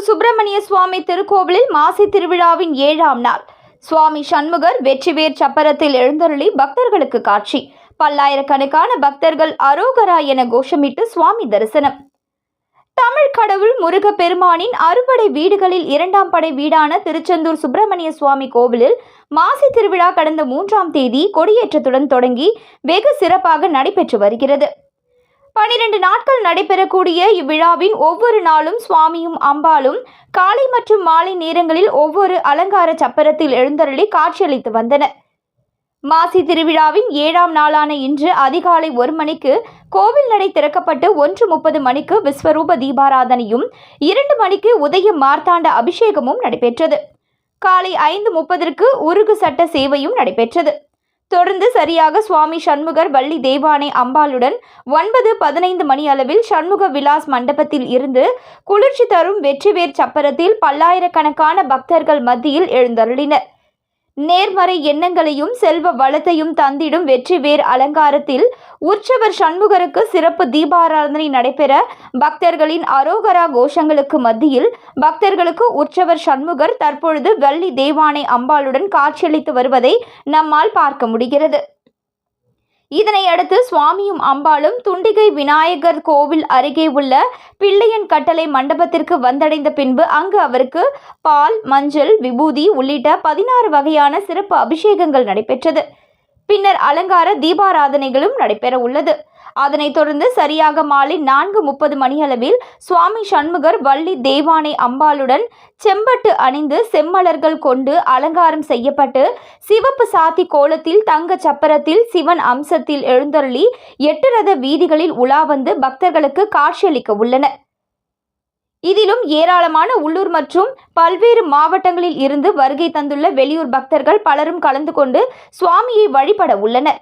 சுப்பிரமணிய சுவாமி திருக்கோவிலில் மாசி திருவிழாவின் 7ஆம் நாள் சுவாமி சண்முகர் வெற்றிவேர் சப்பரத்தில் எழுந்தருளி பக்தர்களுக்கு காட்சி. பல்லாயிரக்கணக்கான பக்தர்கள் அரோகரா என கோஷமிட்டு சுவாமி தரிசனம். தமிழ் கடவுள் முருகப்பெருமானின் அறுபடை வீடுகளில் 2ஆம் படை வீடான திருச்செந்தூர் சுப்பிரமணிய சுவாமி கோவிலில் மாசி திருவிழா கடந்த 3ஆம் தேதி கொடியேற்றத்துடன் தொடங்கி வெகு சிறப்பாக நடைபெற்று வருகிறது. 12 நாட்கள் நடைபெறக்கூடிய இவ்விழாவின் ஒவ்வொரு நாளும் சுவாமியும் அம்பாளும் காலை மற்றும் மாலை நேரங்களில் ஒவ்வொரு அலங்கார சப்பரத்தில் எழுந்தருளி காட்சியளித்து வந்தனர். மாசி திருவிழாவின் 7ஆம் நாளான இன்று அதிகாலை 1 மணிக்கு கோவில் நடை திறக்கப்பட்டு 1:30 மணிக்கு விஸ்வரூப தீபாராதனையும் 2 மணிக்கு உதய மார்த்தாண்ட அபிஷேகமும் நடைபெற்றது. காலை 5:30க்கு உருகு சட்ட சேவையும் நடைபெற்றது. தொடர்ந்து சரியாக சுவாமி சண்முகர் வள்ளி தெய்வானை அம்பாளுடன் 9:15 மணி அளவில் சண்முக விலாஸ் மண்டபத்தில் இருந்து குளிர்ச்சி தரும் வெற்றிவேர் சப்பரத்தில் பல்லாயிரக்கணக்கான பக்தர்கள் மத்தியில் எழுந்தருளினர். நேர்மறை எண்ணங்களையும் செல்வ வளத்தையும் தந்திடும் வெற்றிவேர் அலங்காரத்தில் உற்சவர் சண்முகருக்கு சிறப்பு தீபாராதனை நடைபெற பக்தர்களின் அரோகரா கோஷங்களுக்கு மத்தியில் பக்தர்களுக்கு உற்சவர் சண்முகர் தற்பொழுது வள்ளி தெய்வானை அம்பாளுடன் காட்சியளித்து வருவதை நம்மால் பார்க்க முடிகிறது. இதனையடுத்து சுவாமியும் அம்பாளும் துண்டிகை விநாயகர் கோவில் அருகே உள்ள பிள்ளையன் கட்டளை மண்டபத்திற்கு வந்தடைந்த பின்பு அங்கு அவருக்கு பால், மஞ்சள், விபூதி உள்ளிட்ட 16 வகையான சிறப்பு அபிஷேகங்கள் நடைபெற்றது. பின்னர் அலங்கார தீபாராதனைகளும் நடைபெற உள்ளது. அதனைத் தொடர்ந்து சரியாக மாலை 4:30 மணியளவில் சுவாமி சண்முகர் வள்ளி தெய்வானை அம்பாளுடன் செம்பட்டு அணிந்து செம்மலர்கள் கொண்டு அலங்காரம் செய்யப்பட்டு சிவப்பு சாத்தி கோலத்தில் தங்க சப்பரத்தில் சிவன் அம்சத்தில் எழுந்தருளி 8 ரத வீதிகளில் உலா வந்து பக்தர்களுக்கு காட்சியளிக்க உள்ளனர். இதிலும் ஏராளமான உள்ளூர் மற்றும் பல்வேறு மாவட்டங்களில் இருந்து வருகை தந்துள்ள வெளியூர் பக்தர்கள் பலரும் கலந்து கொண்டு சுவாமியை வழிபட உள்ளனர்.